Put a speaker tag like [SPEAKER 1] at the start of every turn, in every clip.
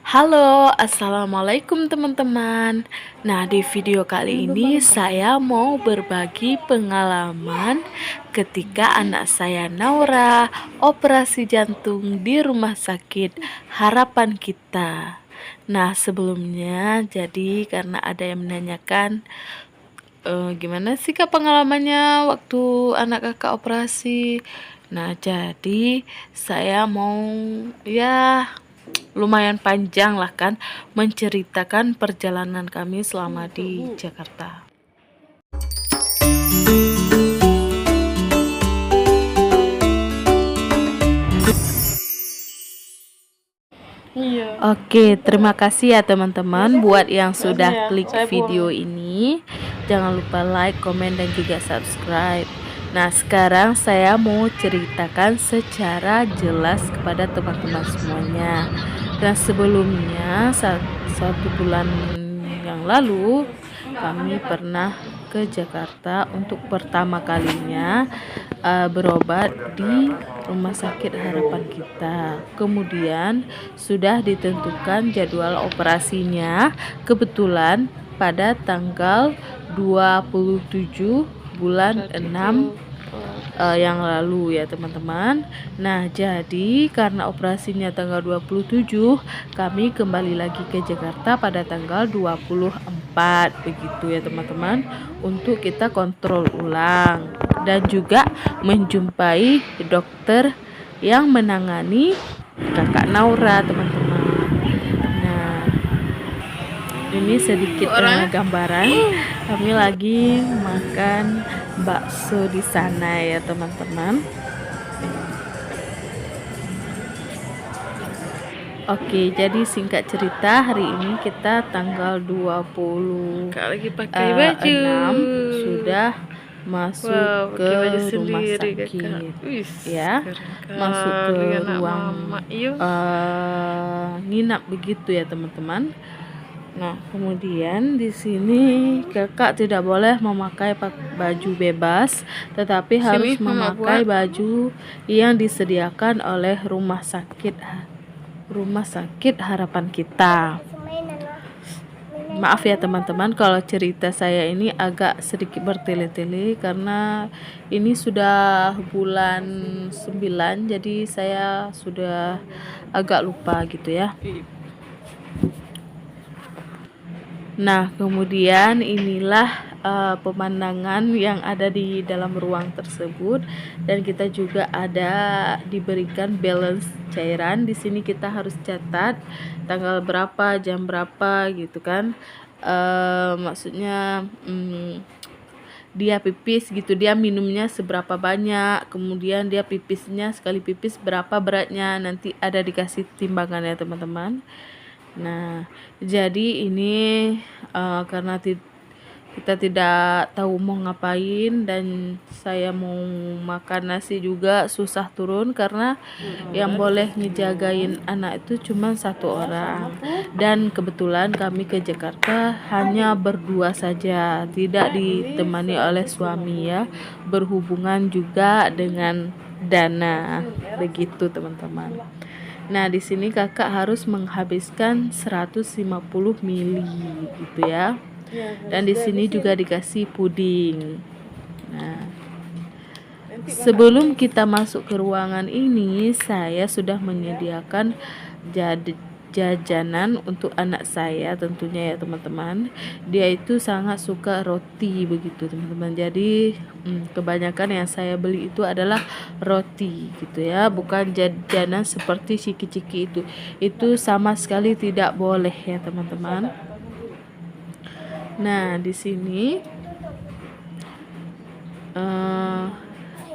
[SPEAKER 1] Halo, assalamualaikum teman-teman. Nah, di video kali ini saya mau berbagi pengalaman ketika anak saya Naura operasi jantung di Rumah Sakit Harapan Kita. Nah, sebelumnya, jadi karena ada yang menanyakan, gimana sih kak pengalamannya waktu anak kakak operasi? Nah, jadi saya mau ya lumayan panjang lah kan menceritakan perjalanan kami selama di Jakarta. Oke, terima kasih ya teman-teman buat yang sudah klik video ini. Jangan lupa like, komen, dan juga subscribe. Nah, sekarang saya mau ceritakan secara jelas kepada teman-teman semuanya. Dan sebelumnya, satu bulan yang lalu, kami pernah ke Jakarta untuk pertama kalinya berobat di Rumah Sakit Harapan Kita. Kemudian sudah ditentukan jadwal operasinya. Kebetulan pada tanggal 27 bulan 6 yang lalu ya teman-teman. Nah, jadi karena operasinya tanggal 27, kami kembali lagi ke Jakarta pada tanggal 24 begitu ya teman-teman, untuk kita kontrol ulang dan juga menjumpai dokter yang menangani kakak Naura teman-teman. Nah, ini sedikit gambaran kami lagi makan bakso di sana ya teman-teman. Oke, jadi singkat cerita, hari ini kita tanggal 26 sudah masuk ke rumah sakit ya, masuk ke ruang nginap begitu ya teman-teman. Nah, kemudian di sini kakak tidak boleh memakai baju bebas, tetapi harus memakai baju yang disediakan oleh Rumah Sakit Harapan Kita. Maaf ya teman-teman kalau cerita saya ini agak sedikit bertele-tele karena ini sudah bulan 9, jadi saya sudah agak lupa gitu ya. Nah, kemudian inilah pemandangan yang ada di dalam ruang tersebut, dan kita juga ada diberikan balance cairan. Di sini kita harus catat tanggal berapa, jam berapa gitu kan. Maksudnya dia pipis gitu, dia minumnya seberapa banyak, kemudian dia pipisnya sekali pipis berapa beratnya, nanti ada dikasih timbangan ya teman-teman. Nah, jadi ini karena kita tidak tahu mau ngapain, dan saya mau makan nasi juga susah turun karena yang boleh ngejagain anak itu cuma satu orang, dan kebetulan kami ke Jakarta hanya berdua saja, tidak ditemani oleh suami ya, berhubungan juga dengan dana begitu teman-teman. Nah, di sini kakak harus menghabiskan 150 ml gitu ya. Dan di sini juga dikasih puding. Nah, sebelum kita masuk ke ruangan ini, saya sudah menyediakan jajanan untuk anak saya tentunya ya teman-teman. Dia itu sangat suka roti begitu teman-teman. Jadi kebanyakan yang saya beli itu adalah roti gitu ya, bukan jajanan seperti ciki-ciki itu. Itu sama sekali tidak boleh ya teman-teman. Nah, di sini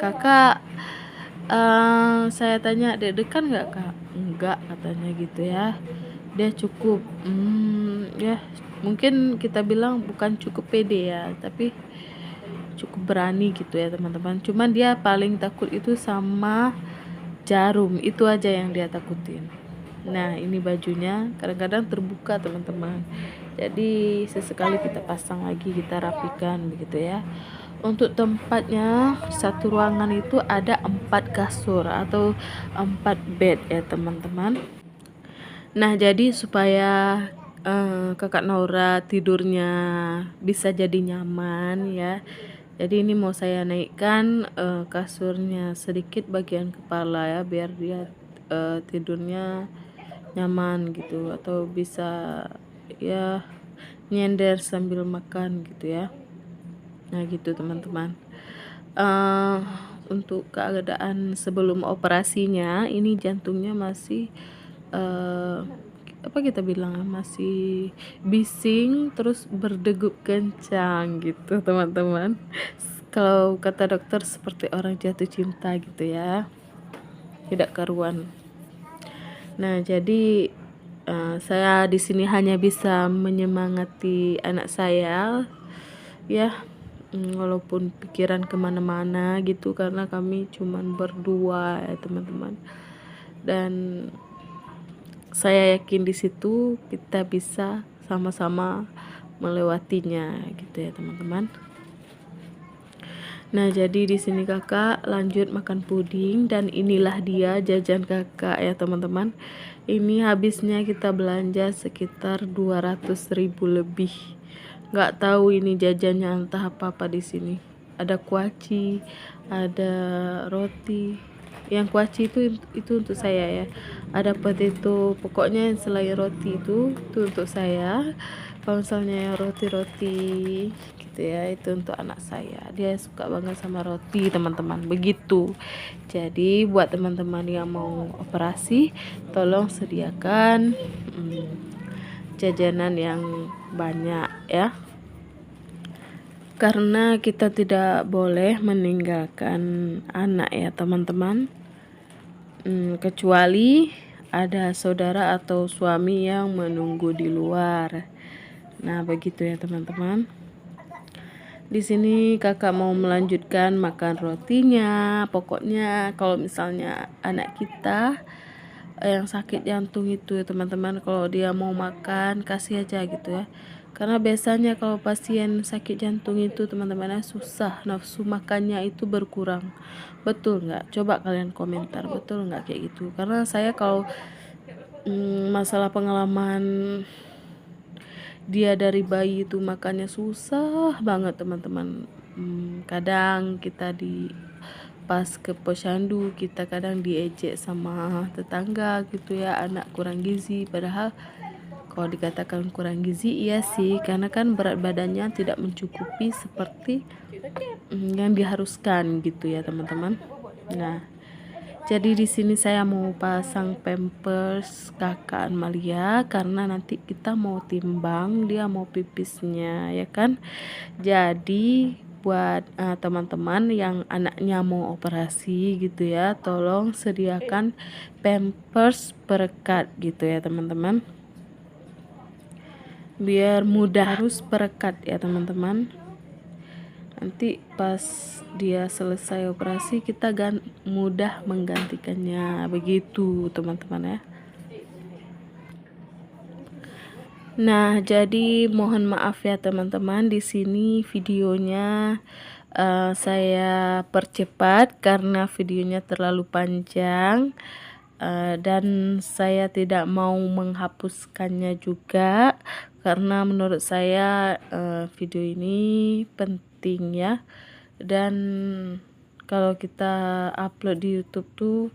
[SPEAKER 1] kakak saya tanya, deg-degan nggak kak? Enggak katanya gitu ya, dia cukup ya mungkin kita bilang bukan cukup pede ya, tapi cukup berani gitu ya teman-teman. Cuman dia paling takut itu sama jarum, itu aja yang dia takutin. Nah, ini bajunya kadang-kadang terbuka teman-teman, jadi sesekali kita pasang lagi, kita rapikan begitu ya. Untuk tempatnya, satu ruangan itu ada 4 kasur atau 4 bed ya teman-teman. Nah, jadi supaya Kakak Naura tidurnya bisa jadi nyaman ya. Jadi ini mau saya naikkan kasurnya sedikit bagian kepala ya, biar dia tidurnya nyaman gitu, atau bisa ya nyender sambil makan gitu ya. Nah gitu teman-teman. eh untuk keadaan sebelum operasinya, ini jantungnya masih apa kita bilang, masih bising terus berdegup kencang gitu teman-teman. Kalau kata dokter seperti orang jatuh cinta gitu ya, tidak karuan. Nah jadi saya di sini hanya bisa menyemangati anak saya ya, walaupun pikiran kemana-mana gitu, karena kami cuman berdua ya teman-teman. Dan saya yakin di situ kita bisa sama-sama melewatinya gitu ya teman-teman. Nah jadi di sini kakak lanjut makan puding, dan inilah dia jajan kakak ya teman-teman. Ini habisnya kita belanja sekitar 200.000 lebih. Nggak tahu ini jajannya entah apa-apa di sini. Ada kuaci, ada roti. Yang kuaci itu untuk saya ya. Ada potato, pokoknya selain roti itu untuk saya. Kalau misalnya roti-roti gitu ya, itu untuk anak saya. Dia suka banget sama roti teman-teman, begitu. Jadi buat teman-teman yang mau operasi, tolong sediakan jajanan yang banyak ya, karena kita tidak boleh meninggalkan anak ya teman-teman. Kecuali ada saudara atau suami yang menunggu di luar. Nah begitu ya teman-teman. Di sini kakak mau melanjutkan makan rotinya. Pokoknya kalau misalnya anak kita yang sakit jantung itu ya teman-teman, kalau dia mau makan kasih aja gitu ya. Karena biasanya kalau pasien sakit jantung itu teman-teman susah, nafsu makannya itu berkurang. Betul nggak? Coba kalian komentar, betul nggak kayak gitu? Karena saya kalau masalah pengalaman dia dari bayi itu makannya susah banget teman-teman. Kadang kita pas ke posyandu, kita kadang diejek sama tetangga gitu ya, anak kurang gizi. Padahal kalau dikatakan kurang gizi iya sih, karena kan berat badannya tidak mencukupi seperti yang diharuskan gitu ya teman-teman. Nah jadi di sini saya mau pasang pampers kakak Amalia, karena nanti kita mau timbang dia mau pipisnya ya kan. Jadi buat teman-teman yang anaknya mau operasi gitu ya, tolong sediakan pampers perekat gitu ya teman-teman, biar mudah. Harus perekat ya teman-teman. Nanti pas dia selesai operasi kita mudah menggantikannya, begitu teman-teman ya. Nah jadi mohon maaf ya teman-teman, di sini videonya saya percepat karena videonya terlalu panjang. Dan saya tidak mau menghapuskannya juga, karena menurut saya video ini penting ya. Dan kalau kita upload di YouTube tuh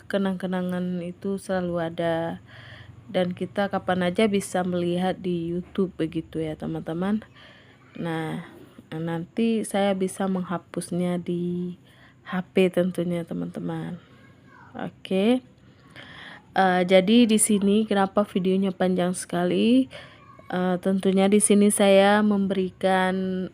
[SPEAKER 1] kenang-kenangan itu selalu ada, dan kita kapan aja bisa melihat di YouTube begitu ya teman-teman. Nah nanti saya bisa menghapusnya di HP tentunya teman-teman. Oke. Jadi di sini kenapa videonya panjang sekali? Tentunya di sini saya memberikan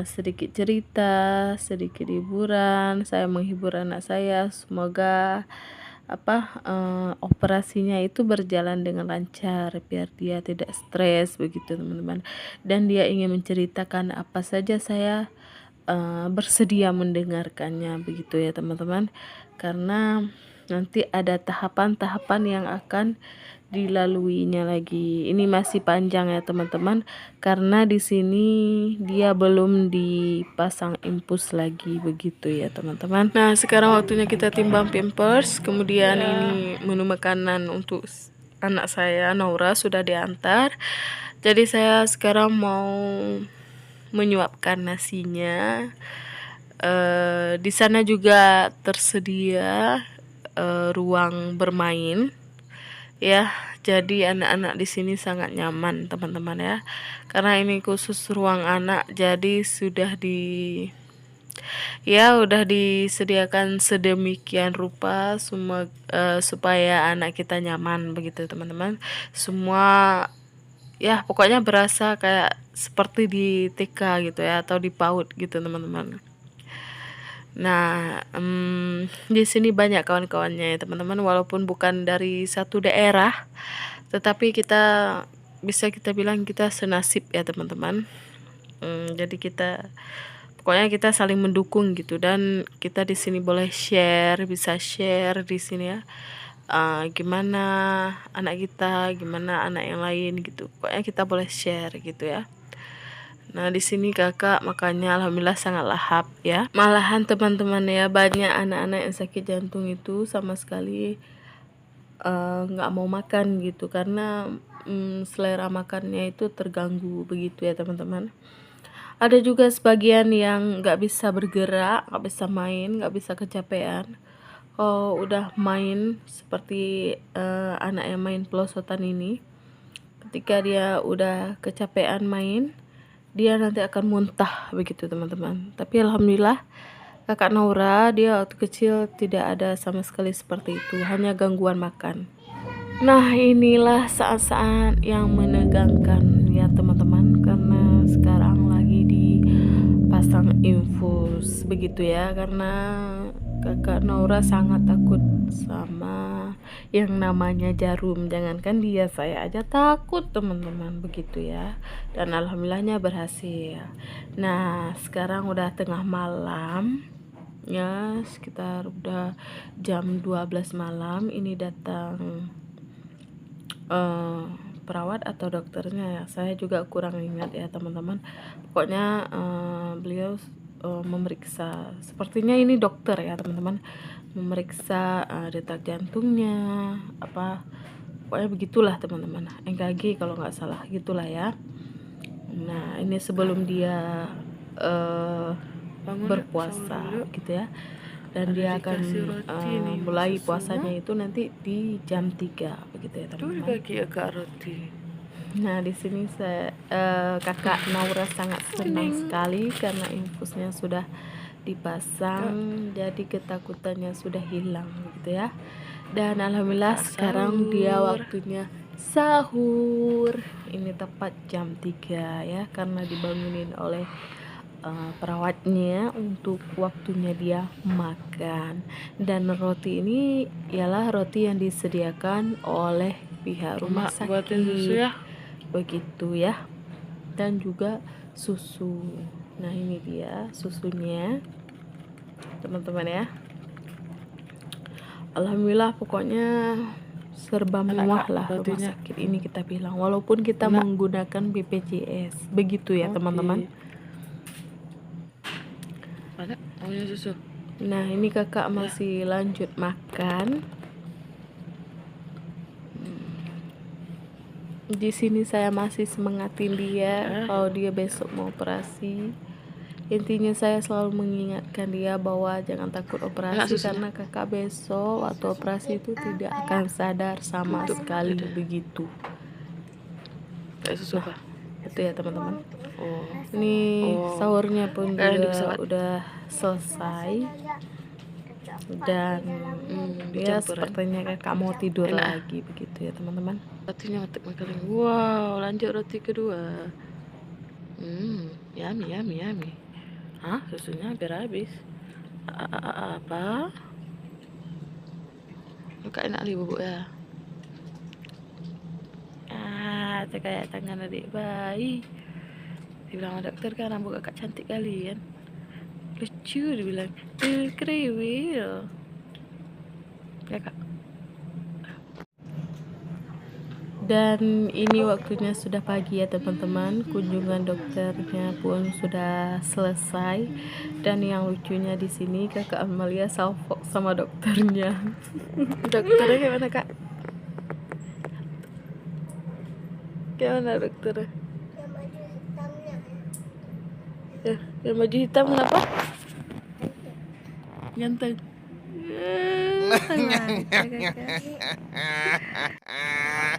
[SPEAKER 1] sedikit cerita, sedikit hiburan. Saya menghibur anak saya. Semoga operasinya itu berjalan dengan lancar, biar dia tidak stres begitu teman-teman. Dan dia ingin menceritakan apa saja, saya bersedia mendengarkannya begitu ya teman-teman. Karena nanti ada tahapan-tahapan yang akan dilaluinya lagi. Ini masih panjang ya teman-teman, karena di sini dia belum dipasang infus lagi begitu ya teman-teman. Nah, sekarang waktunya kita timbang pampers. Kemudian ini menu makanan untuk anak saya Naura sudah diantar. Jadi saya sekarang mau menyuapkan nasinya. Di sana juga tersedia ruang bermain ya, jadi anak-anak di sini sangat nyaman teman-teman ya, karena ini khusus ruang anak, jadi udah disediakan sedemikian rupa semua supaya anak kita nyaman begitu teman-teman. Semua ya pokoknya berasa kayak seperti di TK gitu ya, atau di PAUD gitu teman-teman. Nah, di sini banyak kawan-kawannya ya teman-teman, walaupun bukan dari satu daerah, tetapi bisa kita bilang kita senasib ya teman-teman. Jadi pokoknya kita saling mendukung gitu, dan kita di sini boleh bisa share di sini ya. Gimana anak kita, gimana anak yang lain gitu. Pokoknya kita boleh share gitu ya. Nah, di sini kakak makanya alhamdulillah sangat lahap ya. Malahan teman-teman ya, banyak anak-anak yang sakit jantung itu sama sekali nggak mau makan gitu, karena selera makannya itu terganggu begitu ya teman-teman. Ada juga sebagian yang nggak bisa bergerak, nggak bisa main, nggak bisa kecapean. Kalau udah main seperti anak yang main pelosotan ini, ketika dia udah kecapean main, dia nanti akan muntah begitu teman-teman. Tapi alhamdulillah kakak Naura dia waktu kecil tidak ada sama sekali seperti itu, hanya gangguan makan. Nah, inilah saat-saat yang menegangkan ya teman-teman, karena sekarang lagi dipasang infus begitu ya, karena kakak Naura sangat takut sama yang namanya jarum. Jangankan dia, saya aja takut teman-teman begitu ya. Dan alhamdulillahnya berhasil. Nah, sekarang udah tengah malam ya, sekitar udah jam 12 malam. Ini datang perawat atau dokternya ya, saya juga kurang ingat ya teman-teman. Pokoknya beliau memeriksa, sepertinya ini dokter ya teman-teman, memeriksa detak jantungnya pokoknya begitulah teman-teman, EKG kalau nggak salah gitulah ya. Nah, ini sebelum dia berpuasa gitu ya, dan dia akan mulai puasanya itu nanti di jam 3 begitu ya teman-teman. Nah, di sini kakak Naura sangat senang sekali karena infusnya sudah dipasang, jadi ketakutannya sudah hilang gitu ya. Dan alhamdulillah sekarang dia waktunya sahur. Ini tepat jam 3 ya, karena dibangunin oleh perawatnya untuk waktunya dia makan. Dan roti ini ialah roti yang disediakan oleh pihak rumah sakit begitu ya, dan juga susu. Nah, ini dia susunya teman-teman ya. Alhamdulillah pokoknya serba mewah lah rumah sakit ini kita bilang, walaupun kita menggunakan BPJS begitu ya teman-teman. Susu. Nah, ini kakak masih lanjut makan. Di sini saya masih semangatin dia kalau dia besok mau operasi. Intinya saya selalu mengingatkan dia bahwa jangan takut operasi, karena kakak besok waktu operasi itu tidak akan sadar sama sekali begitu. Nah, itu ya teman-teman. Ini sahurnya pun juga udah selesai, dan dia sepertinya kakak mau tidur lagi begitu ya teman-teman. Rotinya wow, lanjut roti kedua. Yummy. Susunya hampir habis. Apa? Enggak enak nih bubuk ya. Itu kayak tangan adik bayi. Dibilang dokter kan rambut kakak cantik kali kan. Lucu dibilang. Kriwil. Kakak. Dan ini waktunya sudah pagi ya teman-teman. Kunjungan dokternya pun sudah selesai. Dan yang lucunya di sini Kakak Amalia salfok sama dokternya. Dokternya gimana Kak? Gimana dokternya? Yang baju hitam kenapa? Ganteng.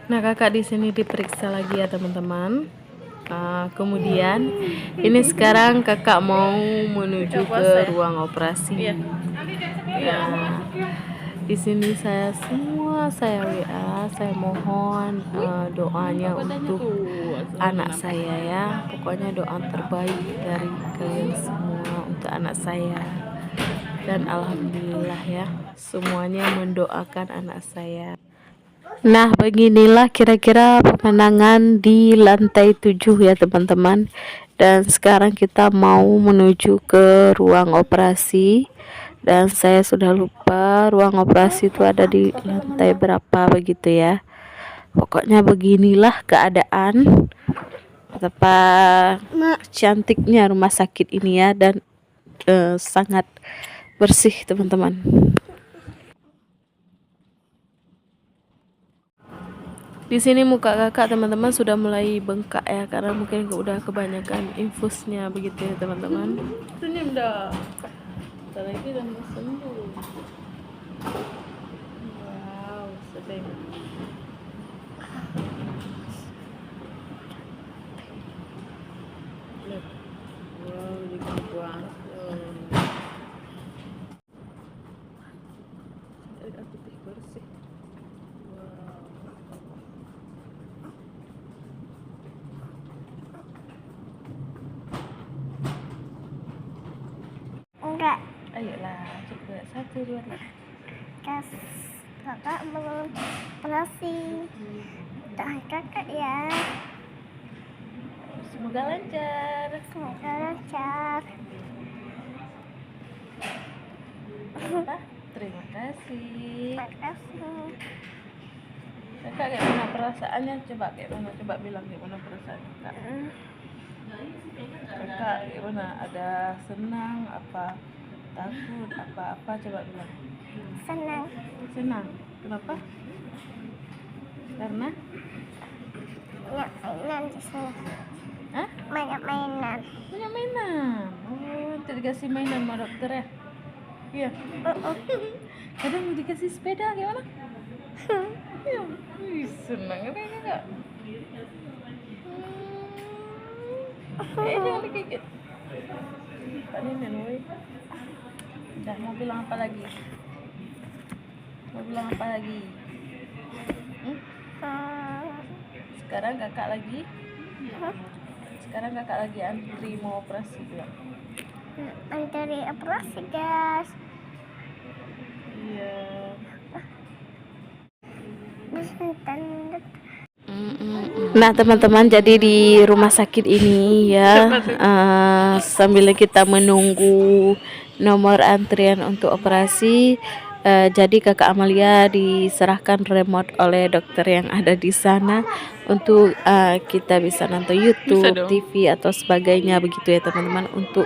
[SPEAKER 1] Nah kakak di sini diperiksa lagi ya teman-teman. Kemudian ini sekarang kakak mau menuju ke ruang operasi. Nah, di sini saya WA, saya mohon doanya untuk anak saya ya. Pokoknya doa terbaik dari kalian semua untuk anak saya. Dan alhamdulillah ya, semuanya mendoakan anak saya. Nah, beginilah kira-kira pemandangan di lantai 7 ya teman-teman. Dan sekarang kita mau menuju ke ruang operasi. Dan saya sudah lupa ruang operasi itu ada di lantai berapa begitu ya. Pokoknya beginilah keadaan. Betapa cantiknya rumah sakit ini ya, dan sangat bersih teman-teman. Di sini muka kakak teman-teman sudah mulai bengkak ya, karena mungkin udah kebanyakan infusnya begitu ya teman-teman. Senyum dah. Bentar lagi udah mau sembuh. Wow, sedih. Wow, jadi banget. Agak putih bersih.
[SPEAKER 2] Enggak.
[SPEAKER 1] Ayolah, coba 1, 2, 3.
[SPEAKER 2] Kakak belum operasi. Doain kakak ya.
[SPEAKER 1] Semoga lancar.
[SPEAKER 2] Semoga lancar.
[SPEAKER 1] Apa? Terima kasih.
[SPEAKER 2] Terima kasih.
[SPEAKER 1] Kakak kayak mana perasaannya? Coba kayak mana? Coba bilang kayak mana perasaan kakak. Kakak gimana? Ada senang apa? Takut apa-apa? Coba bilang.
[SPEAKER 2] Senang.
[SPEAKER 1] Senang. Kenapa? Karena
[SPEAKER 2] Banyak mainan di sini.
[SPEAKER 1] Hah?
[SPEAKER 2] Banyak mainan.
[SPEAKER 1] Banyak mainan. Oh, nanti dikasih mainan sama dokter ya? Iya. Kadang mau dikasih sepeda gimana? Iya. Wih, senang ya kakak. Jangan digigit. Pak Nenek, woi. Udah, mau bilang apa lagi? Mau bilang apa lagi? Sekarang kakak lagi antri mau operasi bilang.
[SPEAKER 2] Antri operasi guys.
[SPEAKER 1] Iya. Nah teman-teman, jadi di rumah sakit ini ya, sambil kita menunggu nomor antrian untuk operasi, jadi kakak Amalia diserahkan remote oleh dokter yang ada di sana untuk kita bisa nonton YouTube, TV atau sebagainya begitu ya teman-teman, untuk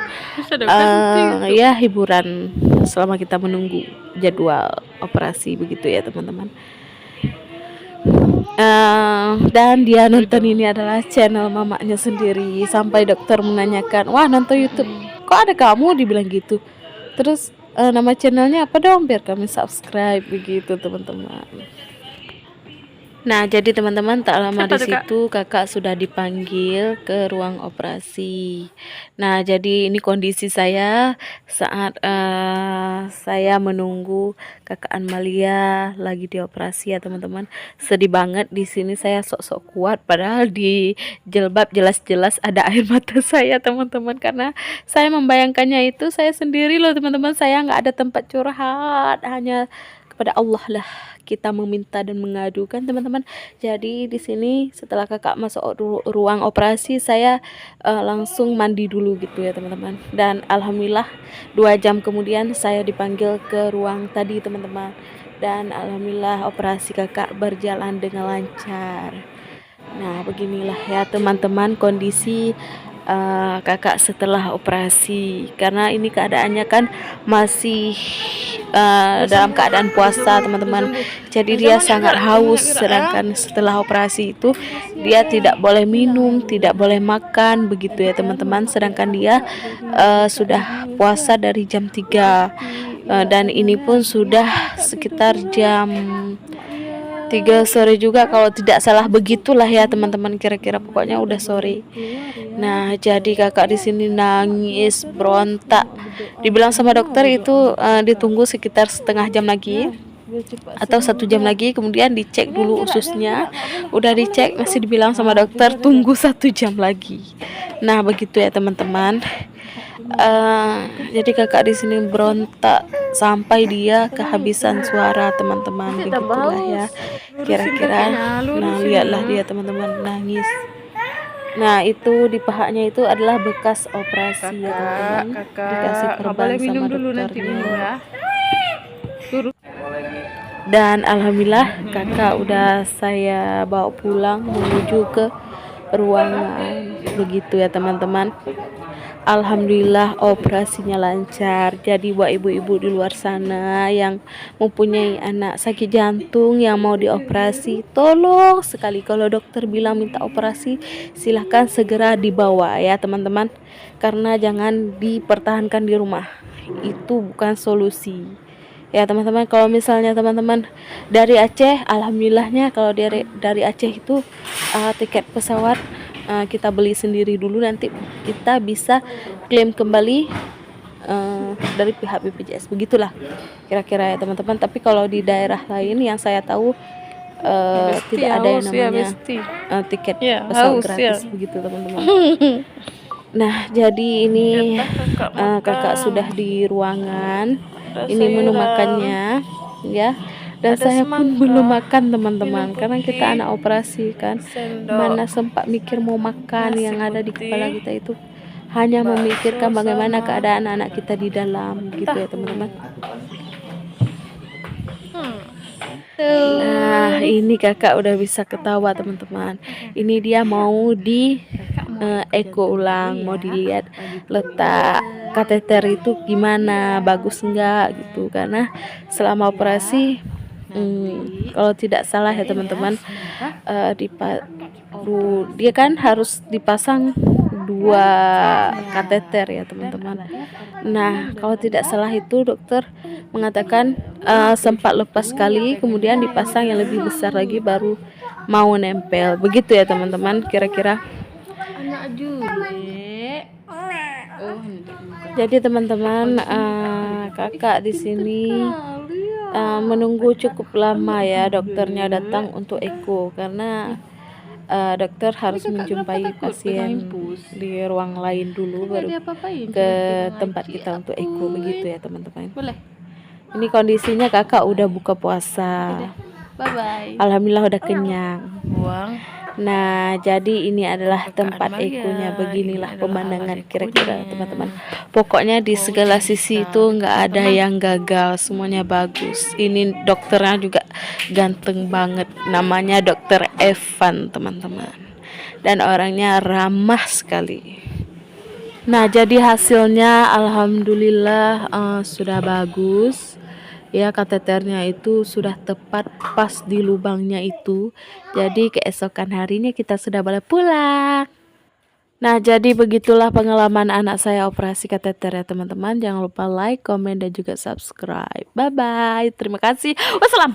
[SPEAKER 1] ya hiburan selama kita menunggu jadwal operasi begitu ya teman-teman. Dan dia nonton ini adalah channel mamanya sendiri, sampai dokter menanyakan, wah nonton YouTube kok ada kamu, dibilang gitu. Terus nama channelnya apa dong biar kami subscribe begitu teman-teman. Nah jadi teman-teman, tak lama di situ kakak sudah dipanggil ke ruang operasi. Nah jadi ini kondisi saya saat saya menunggu kakak Amalia lagi dioperasi ya teman-teman. Sedih banget di sini, saya sok-sok kuat padahal di jilbab jelas-jelas ada air mata saya teman-teman, karena saya membayangkannya itu saya sendiri loh teman-teman. Saya nggak ada tempat curhat, hanya kepada Allah lah kita meminta dan mengadukan teman-teman. Jadi di sini setelah kakak masuk ruang operasi, saya langsung mandi dulu gitu ya teman-teman. Dan alhamdulillah 2 jam kemudian saya dipanggil ke ruang tadi teman-teman. Dan alhamdulillah operasi kakak berjalan dengan lancar. Nah, beginilah ya teman-teman kondisi kakak setelah operasi, karena ini keadaannya kan masih dalam keadaan puasa teman-teman, jadi dia sangat haus, sedangkan setelah operasi itu dia tidak boleh minum, tidak boleh makan begitu ya teman-teman, sedangkan dia sudah puasa dari jam 3 dan ini pun sudah sekitar jam 3 sore juga kalau tidak salah, begitulah ya teman-teman, kira-kira pokoknya udah sore. Nah, jadi kakak di sini nangis berontak. Dibilang sama dokter itu ditunggu sekitar setengah jam lagi atau 1 jam lagi, kemudian dicek dulu ususnya. Udah dicek masih dibilang sama dokter tunggu 1 jam lagi. Nah, begitu ya teman-teman. Jadi kakak di sini berontak sampai dia kehabisan suara teman-teman, begitulah ya kira-kira. Nah, lihatlah dia teman-teman nangis. Nah, itu di pahanya itu adalah bekas operasi ya teman-teman, dikasih perban sama dokternya. Dan alhamdulillah kakak udah saya bawa pulang menuju ke ruangan, begitu ya teman-teman. Alhamdulillah operasinya lancar. Jadi buat ibu-ibu di luar sana yang mempunyai anak sakit jantung yang mau dioperasi, tolong sekali kalau dokter bilang minta operasi, silahkan segera dibawa ya teman-teman, karena jangan dipertahankan di rumah, itu bukan solusi ya teman-teman. Kalau misalnya teman-teman dari Aceh, alhamdulillahnya kalau dari Aceh itu tiket pesawat kita beli sendiri dulu, nanti kita bisa klaim kembali dari pihak BPJS, begitulah kira-kira ya teman-teman. Tapi kalau di daerah lain yang saya tahu tidak ada yang namanya tiket pesawat gratis begitu teman-teman. Nah, jadi ini kakak sudah di ruangan, ini menu makannya ya. Dan saya pun belum makan teman-teman, karena kita anak operasi kan, mana sempat mikir mau makan. Yang ada di kepala kita itu hanya memikirkan bagaimana keadaan anak kita di dalam gitu ya teman-teman. Nah, ini kakak udah bisa ketawa teman-teman. Ini dia mau di eko ulang, mau dilihat letak kateter itu gimana, bagus enggak gitu, karena selama operasi kalau tidak salah ya teman-teman, dia kan harus dipasang 2 kateter ya teman-teman. Nah, kalau tidak salah itu dokter mengatakan sempat lepas sekali, kemudian dipasang yang lebih besar lagi baru mau nempel, begitu ya teman-teman kira-kira. Jadi teman-teman, kakak di sini menunggu cukup lama ya dokternya datang untuk eko, karena dokter harus menjumpai pasien di ruang lain dulu baru ke tempat kita untuk eko, begitu ya teman-teman. Ini kondisinya kakak udah buka puasa, alhamdulillah udah kenyang. Nah, jadi ini adalah tempat ekonya, beginilah pemandangan kira-kira teman-teman. Pokoknya di segala sisi itu nggak ada yang gagal, semuanya bagus. Ini dokternya juga ganteng banget, namanya Dokter Evan teman-teman, dan orangnya ramah sekali. Nah, jadi hasilnya alhamdulillah sudah bagus ya, kateternya itu sudah tepat pas di lubangnya itu. Jadi keesokan harinya kita sudah boleh pulang. Nah, jadi begitulah pengalaman anak saya operasi kateter ya teman-teman. Jangan lupa like, komen, dan juga subscribe. Bye bye, terima kasih, wassalam.